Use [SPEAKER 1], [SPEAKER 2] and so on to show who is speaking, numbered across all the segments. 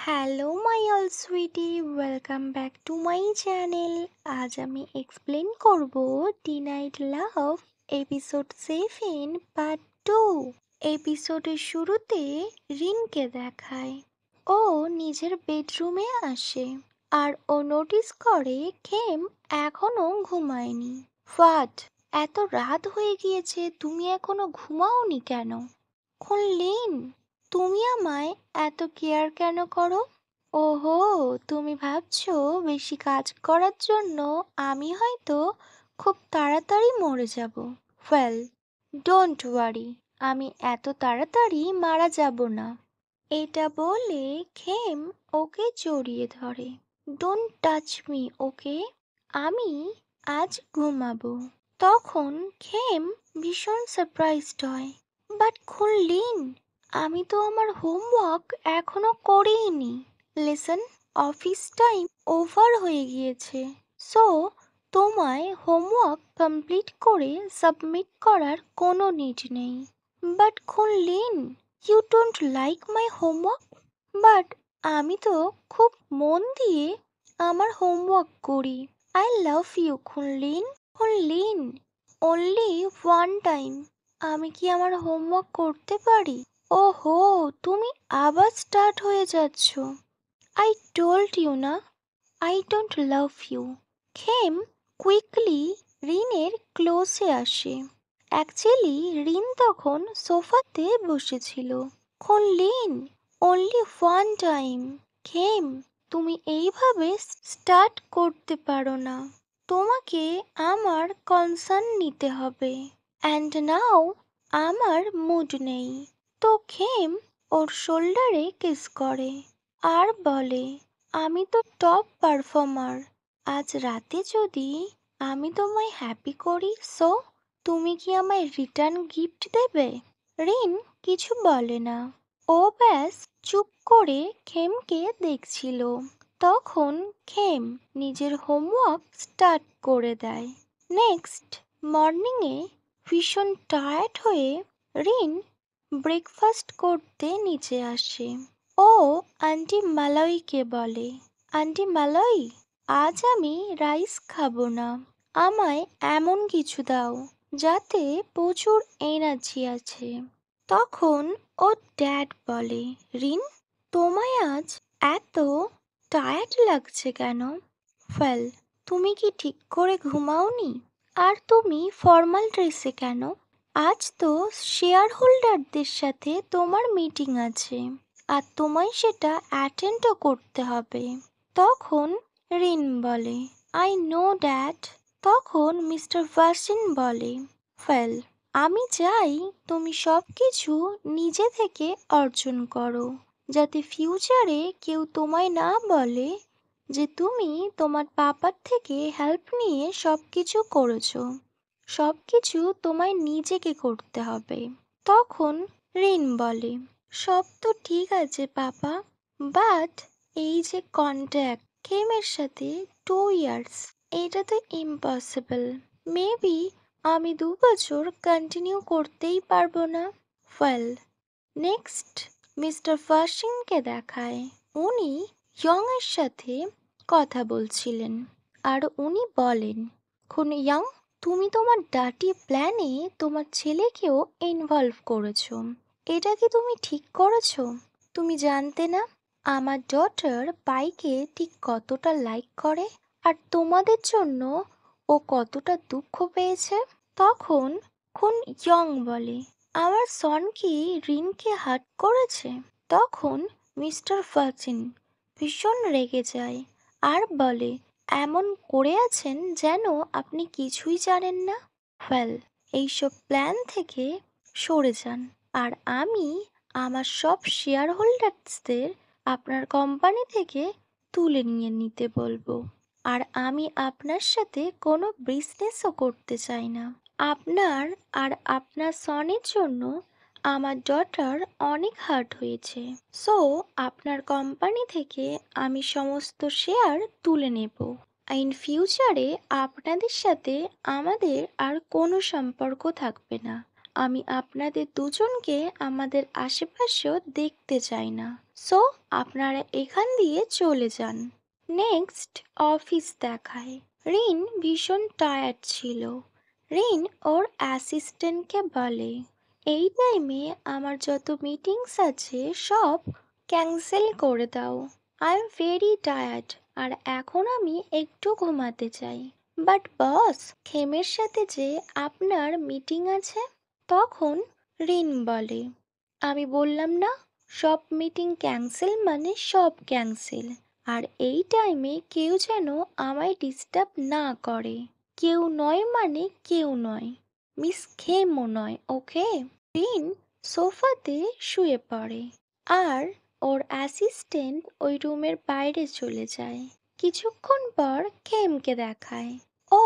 [SPEAKER 1] Hello my all sweetie, welcome back to my channel. আজ আমি explain করব T night love episode 7 part 2। এপিসোডের শুরুতে রিনকে দেখায় ও নিজের বেডরুমে আসে আর ও নোটিস করে খেম এখনো ঘুমায়নি। হোয়াট, এত রাত হয়ে গিয়েছে, তুমি এখনো ঘুমাওনি কেন? লিন, তুমি আমায় এত কেয়ার কেন করো? ওহো, তুমি ভাবছো বেশি কাজ করার জন্য আমি হয়তো খুব তাড়াতাড়ি মরে যাব। ওয়েল, ডোন্ট ওয়ারি, আমি এত তাড়াতাড়ি মারা যাব না। এটা বলে খেম ওকে জড়িয়ে ধরে। ডোন্ট টাচ মি, ওকে? আমি আজ ঘুমাবো। তখন খেম ভীষণ সারপ্রাইজড হয়। বাট লিন, আমি তো আমার হোমওয়ার্ক এখনো করিনি। লিসন, অফিস টাইম ওভার হয়ে গিয়েছে, সো তোমায় হোমওয়ার্ক কমপ্লিট করে সাবমিট করার কোনো নিড নেই। But Lin, you don't like my homework? But আমি তো খুব মন দিয়ে আমার হোমওয়ার্ক করি। I love you Lin. Lin, only one time আমি কি আমার হোমওয়ার্ক করতে পারি? ওহো, তুমি আবার স্টার্ট হয়ে যাচ্ছ। আই টোল্ড ইউ না, I don't love you. Khem quickly রিনের ক্লোজে আসে। অ্যাকচুয়ালি রিন তখন সোফাতে বসেছিল। Lin, only one time. Khem, তুমি এইভাবে স্টার্ট করতে পারো না। তোমাকে আমার কনসার্ন নিতে হবে। অ্যান্ড নাও আমার মুড নেই। তো খেম ওর শোল্ডারে কিস করে আর বলে, আমি তো টপ পারফর্মার। আজ রাতে যদি আমি তোমায় হ্যাপি করি, সো তুমি কি আমায় রিটার্ন গিফট দেবে? রিন কিছু বলে না, ও ব্যাস চুপ করে খেমকে দেখছিল। তখন খেম নিজের হোমওয়ার্ক স্টার্ট করে দেয়। নেক্সট মর্নিংয়ে ভীষণ টায়ার্ড হয়ে রিন ব্রেকফাস্ট করতে নিচে আসে। ও আন্টি মালয়ীকে বলে, আন্টি মালয়ী, আজ আমি রাইস খাবো না, আমায় এমন কিছু দাও যাতে প্রচুর এনার্জি আছে। তখন ওর ড্যাড বলে, রিন, তোমায় আজ এত টায়ার্ড লাগছে কেন? ওয়েল, তুমি কি ঠিক করে ঘুমাওনি? আর তুমি ফর্মাল ড্রেসে কেন? আজ তো শেয়ার হোল্ডারদের সাথে তোমার মিটিং আছে আর তোমায় সেটা অ্যাটেন্ডও করতে হবে। তখন রিন বলে, আই নো ড্যাড। তখন মিস্টার ভার্সিন বলে, ওয়েল, আমি চাই তুমি সব কিছু নিজে থেকে অর্জন করো, যাতে ফিউচারে কেউ তোমায় না বলে যে তুমি তোমার পাপার থেকে হেল্প নিয়ে সব কিছু করেছো। সব কিছু তোমায় নিজেকে করতে হবে। তখন রিন বলে, সব তো ঠিক আছে পাপা, বাট এই যে কন্ট্যাক্ট খেমের সাথে 2 ইয়ার্স, এটা তো ইম্পসিবল। মেবি আমি 2 বছর কন্টিনিউ করতেই পারবো না। ওয়েল, নেক্সট মিস্টার ফার্সিংকে দেখায়। উনি ইয়ং এর সাথে কথা বলছিলেন আর উনি বলেন, ইয়ং, তুমি তোমার ডার্টি প্ল্যানে তোমার ছেলেকেও ইনভলভ করেছো। এটা কি তুমি ঠিক করেছো? তুমি জানতে না আমার ডটার পাইকে ঠিক কতটা লাইক করে আর তোমাদের জন্য ও কতটা দুঃখ পেয়েছে? তখন ইয়ং বলে, আমার সন কি রিনকে হার্ট করেছে? তখন মিস্টার ফার্চিন ভীষণ রেগে যায় আর বলে, এমন করে আছেন যেন আপনি কিছুই জানেন না। ওয়েল, এইসব প্ল্যান থেকে সরে যান আর আমি আমার সব শেয়ার হোল্ডার্সদের আপনার কোম্পানি থেকে তুলে নিতে বলবো। আর আমি আপনার সাথে কোনো বিজনেসও করতে চাই না। আপনার আর আপনার সনের জন্য আমার ডটার অনেক হার্ট হয়েছে, সো আপনার কোম্পানি থেকে আমি সমস্ত শেয়ার তুলে নেব। ইন ফিউচারে আপনাদের সাথে আমাদের আর কোনো সম্পর্ক থাকবে না। আমি আপনাদের দুজনকে আমাদের আশেপাশেও দেখতে চাই না। সো আপনারা এখান দিয়ে চলে যান। নেক্সট অফিস দেখায়। রিন ভীষণ টায়ার্ড ছিল। রিন ওর অ্যাসিস্ট্যান্টকে বলে, এই টাইমে আমার যত মিটিংস আছে সব ক্যান্সেল করে দাও। আই এম ভেরি টায়ার্ড আর এখন আমি একটু ঘুমাতে চাই। বাট বস, খেমের সাথে যে আপনার মিটিং আছে। তখন রিন বলে, আমি বললাম না, সব মিটিং ক্যান্সেল মানে সব ক্যান্সেল। আর এই টাইমে কেউ যেন আমায় ডিস্টার্ব না করে। কেউ নয় মানে কেউ নয়, মিস খেমও নয়, ওকে? রিন সোফাতে শুয়ে পড়ে আর ওর অ্যাসিস্ট্যান্ট ওই রুমের বাইরে চলে যায়। কিছুক্ষণ পর খেমকে দেখায়। ও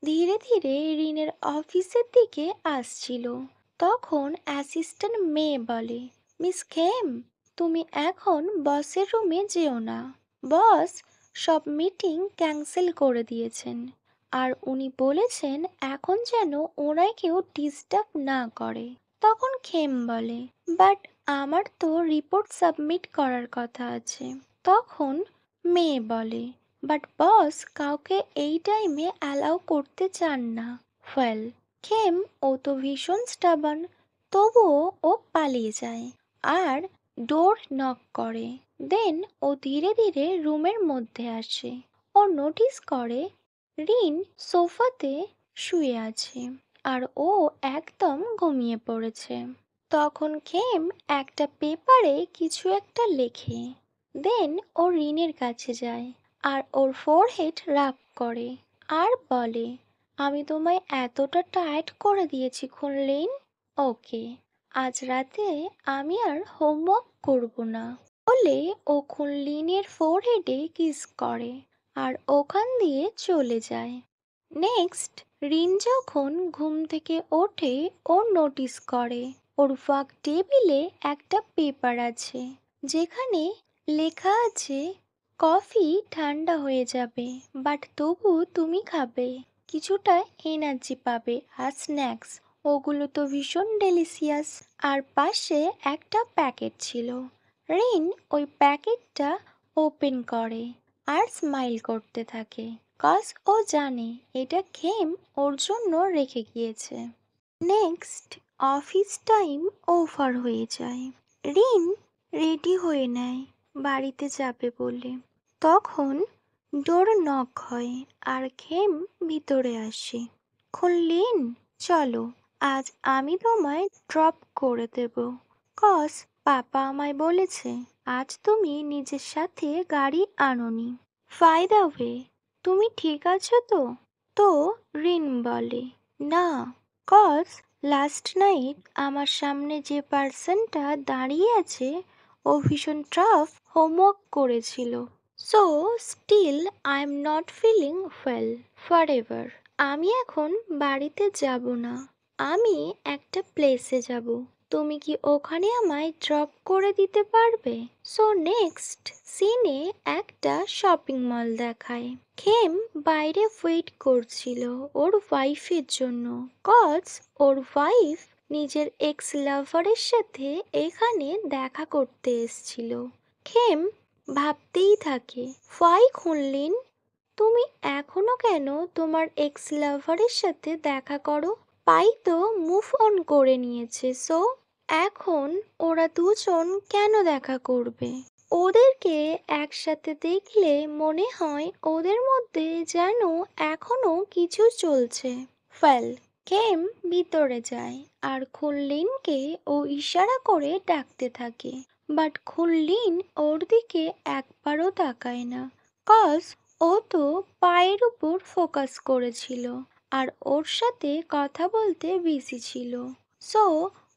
[SPEAKER 1] ধীরে ধীরে রিনের অফিসের দিকে আসছিল। তখন অ্যাসিস্ট্যান্ট মেয়ে বলে, মিস খেম, তুমি এখন বসের রুমে যেও না। বস সব মিটিং ক্যান্সেল করে দিয়েছেন আর উনি বলেছেন এখন যেন ওনায় কেউ ডিস্টার্ব না করে। তখন খেম বলে, বাট আমার তো রিপোর্ট সাবমিট করার কথা আছে। তখন মেয়ে বলে, বাট বস কাউকে এই টাইমে অ্যালাউ করতে চান না। ওয়েল, খেম ও তো ভীষণ স্টাবার্ন, তবুও ও পালিয়ে যায় আর ডোর নক করে। দেন ও ধীরে ধীরে রুমের মধ্যে আসে। ও নোটিস করে রিন সোফাতে শুয়ে আছে আর ও একদম ঘুমিয়ে পড়েছে। তখন খেম একটা পেপারে কিছু একটা লেখে। দেন ও রিনের কাছে যায় আর ওর ফোরহেড রাব করে আর বলে, আমি তোমায় এতটা টায়ার্ড করে দিয়েছি খুনলিন। ওকে, আজ রাতে আমি আর হোমওয়ার্ক করব না বলে ও খুনলিনের ফোরহেডে কিস করে আর ওখান দিয়ে চলে যায়। নেক্সট রিন যখন ঘুম থেকে ওঠে ও নোটিস করে ওর ওয়ার্ক টেবিলে একটা পেপার আছে যেখানে লেখা আছে, কফি ঠান্ডা হয়ে যাবে বাট তবু তুমি খাবে, কিছুটা এনার্জি পাবে আর স্ন্যাক্স, ওগুলো তো ভীষণ ডেলিসিয়াস। আর পাশে একটা প্যাকেট ছিল। রিন ওই প্যাকেটটা ওপেন করে আর স্মাইল করতে থাকে, কজ ও জানে এটা খেম ওর জন্য রেখে গিয়েছে। নেক্সট অফিস টাইম ওভার হয়ে যায়। রিন রেডি হয়ে নেয় বাড়িতে যাবে বলে। তখন ডোর নক হয় আর খেম ভিতরে আসে। খুনলিন, চলো, আজ আমি তোমায় ড্রপ করে দেব, কজ পাপা আমায় বলেছে আজ তুমি নিজের সাথে গাড়ি আনোনি। বাই দ্য ওয়ে, তুমি ঠিক আছো তো? তো রিন বলে, না, কজ লাস্ট নাইট আমার সামনে যে পার্সনটা দাঁড়িয়ে আছে ও ভীষণ টাফ হোমওয়ার্ক করেছিল। So still I am not feeling well forever. আমি এখন বাড়িতে যাব না, আমি একটা প্লেসে যাব। তুমি কি ওখানে আমায় ড্রপ করে দিতে পারবে? সো নেক্সট সিনে একটা শপিং মল দেখায়। খেম বাইরে ওয়েট করছিল ওর ওয়াইফের জন্য, কজ ওর ওয়াইফ নিজের এক্স লাভারের সাথে এখানে দেখা করতে এসছিল। খেম ভাবতেই থাকে, ফাই খুনলিন, তুমি এখনো কেন তোমার এক্স লাভারের সাথে দেখা করো? পাই তো মুভ অন করে নিয়েছে, সো এখন ওরা দুজন কেন দেখা করবে? ওদেরকে একসাথে দেখলে মনে হয় ওদের মধ্যে যেন এখনো কিছু চলছে। ওয়েল, কেম ভিতরে যায় আর খুনলিনকে ও ইশারা করে ডাকতে থাকে। বাট খুনলিন ওর দিকে একবারও তাকায় না, কজ ও তো পায়ের উপর ফোকাস করেছিল আর ওর সাথে কথা বলতে বিজি ছিল। সো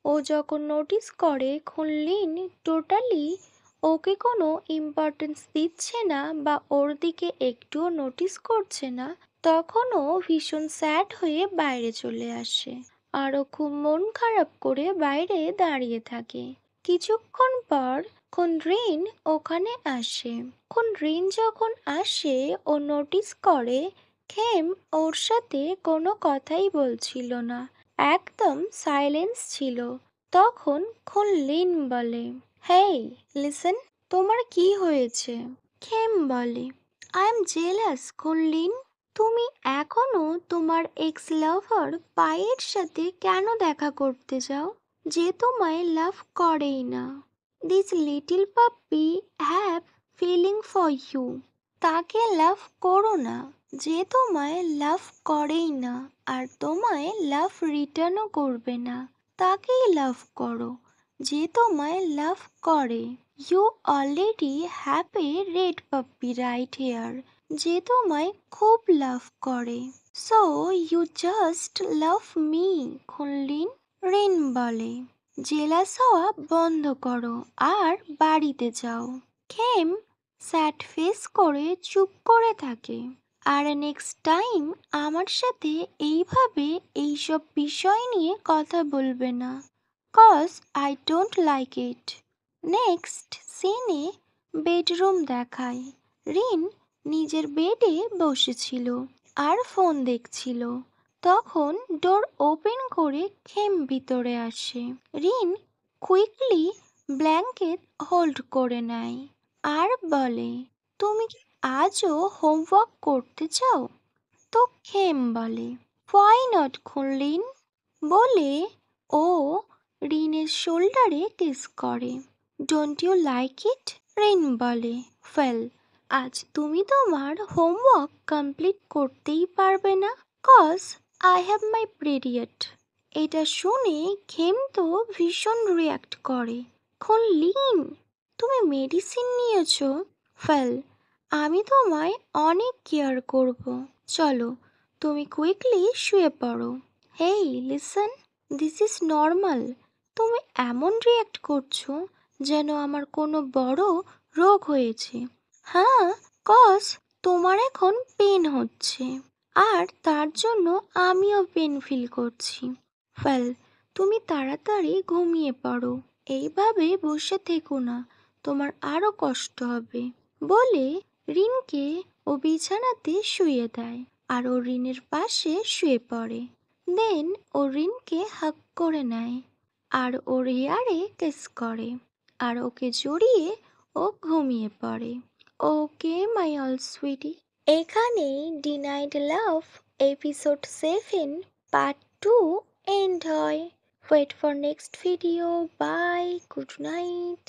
[SPEAKER 1] ও যখন নোটিস করে খুনলিন টোটালি ওকে কোনো ইম্পর্টেন্স দিচ্ছে না বা ওর দিকে একটুও নোটিস করছে না, তখন ও ভীষণ স্যাড হয়ে বাইরে চলে আসে আর ও খুব মন খারাপ করে বাইরে দাঁড়িয়ে থাকে। কিছুক্ষণ পর খুনরিন ওখানে আসে। খুনরিন যখন আসে ও নোটিস করে খেম ওর সাথে কোনো কথাই বলছিল না, একদম সাইলেন্স ছিল। তখন খুনলিন বলে, হেই লিসেন, তোমার কি হয়েছে? খেম বলে, আই এম জেলাস কুনলিন। তুমি এখনো তোমার এক্স লাভার পায়ের সাথে কেন দেখা করতে যাও, যে তোমায় লাভ করেই না? This little puppy have feeling for you. তাকে লাভ করো না, যে তোমায় লাভ করেই না আর তোমায় লাভ রিটার্নও করবে না। তাকেই লাভ করো যে তোমায় লাভ করে। You already have a red puppy right here, যে তোমায় খুব লাভ করে। So you just love me Khunlin. Rin বলে, জেলাস হওয়া বন্ধ করো আর বাড়িতে যাও। খেম স্যাড ফেস করে চুপ করে থাকে। আর নেক্সট টাইম আমার সাথে এইভাবে এইসব বিষয় নিয়ে কথা বলবে না, cause I don't like it. Next সিনে বেডরুম দেখায়। রিন নিজের বেডে বসেছিল আর ফোন দেখছিল। তখন ডোর ওপেন করে খেম ভিতরে আসে। রিন কুইকলি ব্ল্যাঙ্কেট হোল্ড করে নেয় আর বলে, তুমি কি আজও হোমওয়ার্ক করতে চাও? তো খেম বলে, হোয়াই নট খুনলিন। বলে ও রিনের শোল্ডারে কিস করে। Don't you like it? Rin বলে, ওয়েল, আজ তুমি তোমার হোমওয়ার্ক কমপ্লিট করতেই পারবে না, cause I have my period. এটা শুনে খেম তো ভীষণ রিয়াক্ট করে। খুনলিন, তুমি মেডিসিন নিয়েছো? ওয়েল, আমি তোমায় অনেক কেয়ার করব। চলো, তুমি কুইকলি শুয়ে পড়ো। হেই লিসন, দিস ইজ নর্মাল। তুমি এমন রিয়াক্ট করছো যেন আমার কোনো বড় রোগ হয়েছে। হ্যাঁ, কজ তোমার এখন পেন হচ্ছে আর তার জন্য আমিও পেন ফিল করছি। ওয়েল, তুমি তাড়াতাড়ি ঘুমিয়ে পড়ো। এইভাবে বসে থেকো না, তোমার আরো কষ্ট হবে। বলে রিনকে ও বিছানাতে শুয়ে দেয় আর ও রিনের পাশে শুয়ে পড়ে। দেন ও রিনকে হাগ করে নেয় আর ওর হেয়ারে কিস করে আর ওকে জড়িয়ে ও ঘুমিয়ে পড়ে। ওকে মাই অল সুইটি, এখানেই denied love episode 7 part 2 end হয়। Wait for next video. Bye, good night.